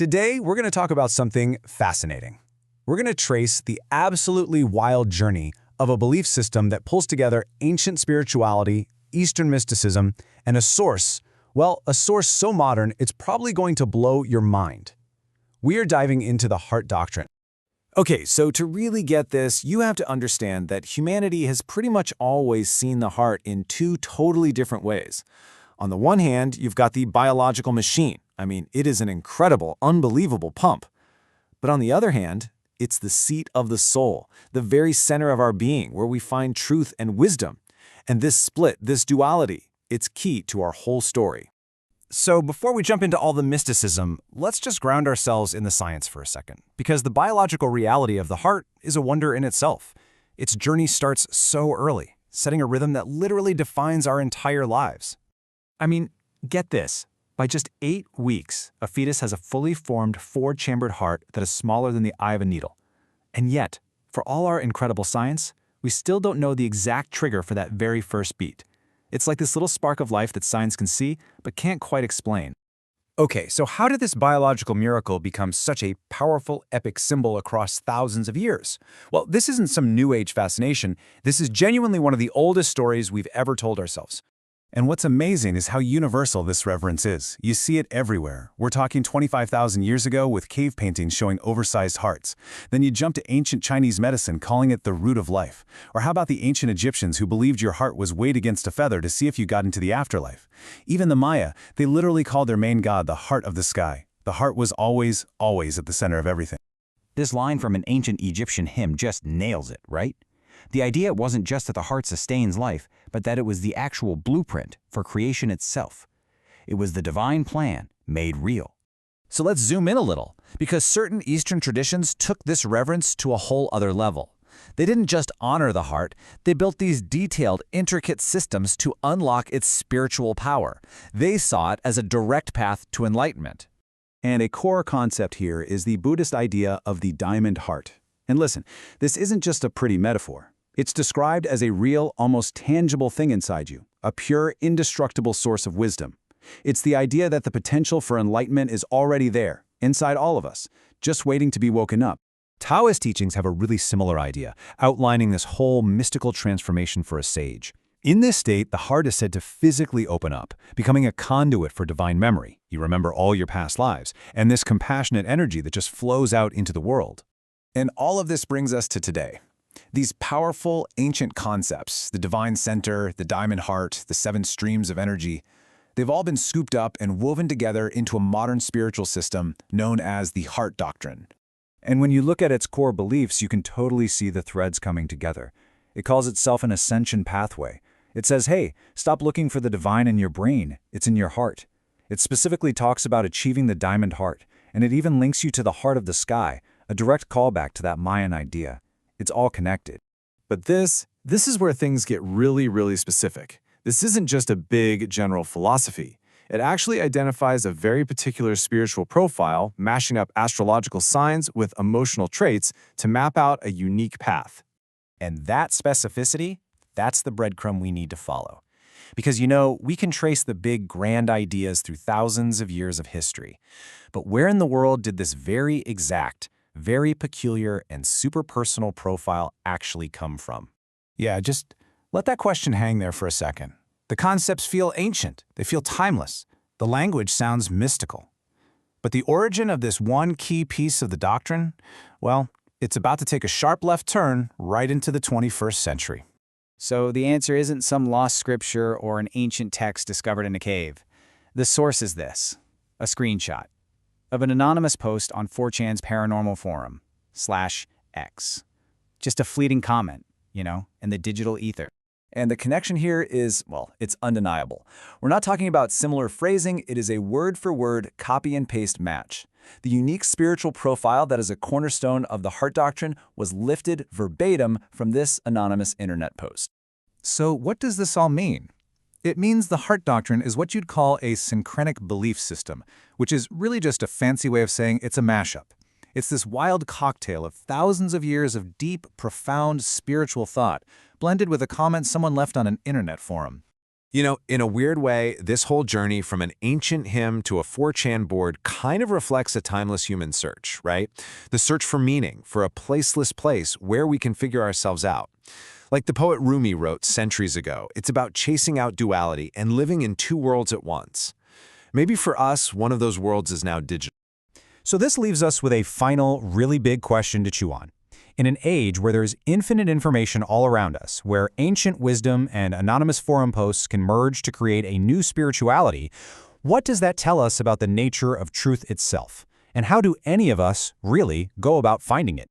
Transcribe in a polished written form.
Today, we're going to talk about something fascinating. We're going to trace the absolutely wild journey of a belief system that pulls together ancient spirituality, Eastern mysticism, and a source so modern it's probably going to blow your mind. We are diving into the heart doctrine. Okay, so to really get this, you have to understand that humanity has pretty much always seen the heart in two totally different ways. On the one hand, you've got the biological machine. I mean, it is an incredible, unbelievable pump. But on the other hand, it's the seat of the soul, the very center of our being, where we find truth and wisdom. And this split, this duality, it's key to our whole story. So before we jump into all the mysticism, let's just ground ourselves in the science for a second, because the biological reality of the heart is a wonder in itself. Its journey starts so early, setting a rhythm that literally defines our entire lives. I mean, get this. By just 8 weeks, a fetus has a fully formed 4-chambered heart that is smaller than the eye of a needle. And yet, for all our incredible science, we still don't know the exact trigger for that very first beat. It's like this little spark of life that science can see, but can't quite explain. Okay, so how did this biological miracle become such a powerful, epic symbol across thousands of years? Well, this isn't some New Age fascination. This is genuinely one of the oldest stories we've ever told ourselves. And what's amazing is how universal this reverence is. You see it everywhere. We're talking 25,000 years ago with cave paintings showing oversized hearts. Then you jump to ancient Chinese medicine calling it the root of life. Or how about the ancient Egyptians who believed your heart was weighed against a feather to see if you got into the afterlife? Even the Maya, they literally called their main god the heart of the sky. The heart was always, always at the center of everything. This line from an ancient Egyptian hymn just nails it, right? The idea wasn't just that the heart sustains life, but that it was the actual blueprint for creation itself. It was the divine plan made real. So let's zoom in a little, because certain Eastern traditions took this reverence to a whole other level. They didn't just honor the heart, they built these detailed, intricate systems to unlock its spiritual power. They saw it as a direct path to enlightenment. And a core concept here is the Buddhist idea of the diamond heart. And listen, this isn't just a pretty metaphor. It's described as a real, almost tangible thing inside you, a pure, indestructible source of wisdom. It's the idea that the potential for enlightenment is already there, inside all of us, just waiting to be woken up. Taoist teachings have a really similar idea, outlining this whole mystical transformation for a sage. In this state, the heart is said to physically open up, becoming a conduit for divine memory. You remember all your past lives, and this compassionate energy that just flows out into the world. And all of this brings us to today. These powerful, ancient concepts, the divine center, the diamond heart, the 7 streams of energy, they've all been scooped up and woven together into a modern spiritual system known as the heart doctrine. And when you look at its core beliefs, you can totally see the threads coming together. It calls itself an ascension pathway. It says, hey, stop looking for the divine in your brain, it's in your heart. It specifically talks about achieving the diamond heart, and it even links you to the heart of the sky, a direct callback to that Mayan idea. It's all connected. But this is where things get really, really specific. This isn't just a big, general philosophy. It actually identifies a very particular spiritual profile, mashing up astrological signs with emotional traits to map out a unique path. And that specificity, that's the breadcrumb we need to follow. Because, we can trace the big, grand ideas through thousands of years of history. But where in the world did this very exact, very peculiar and super personal profile actually come from? Yeah, just let that question hang there for a second. The concepts feel ancient, they feel timeless. The language sounds mystical. But the origin of this one key piece of the doctrine, well, it's about to take a sharp left turn right into the 21st century. So the answer isn't some lost scripture or an ancient text discovered in a cave. The source is this, a screenshot of an anonymous post on 4chan's paranormal forum, /X. Just a fleeting comment, in the digital ether. And the connection here is, well, it's undeniable. We're not talking about similar phrasing, it is a word-for-word copy and paste match. The unique spiritual profile that is a cornerstone of the heart doctrine was lifted verbatim from this anonymous internet post. So what does this all mean? It means the heart doctrine is what you'd call a syncretic belief system, which is really just a fancy way of saying it's a mashup. It's this wild cocktail of thousands of years of deep, profound spiritual thought, blended with a comment someone left on an internet forum. You know, in a weird way, this whole journey from an ancient hymn to a 4chan board kind of reflects a timeless human search, right? The search for meaning, for a placeless place where we can figure ourselves out. Like the poet Rumi wrote centuries ago, it's about chasing out duality and living in two worlds at once. Maybe for us, one of those worlds is now digital. So this leaves us with a final, really big question to chew on. In an age where there's infinite information all around us, where ancient wisdom and anonymous forum posts can merge to create a new spirituality, what does that tell us about the nature of truth itself? And how do any of us really go about finding it?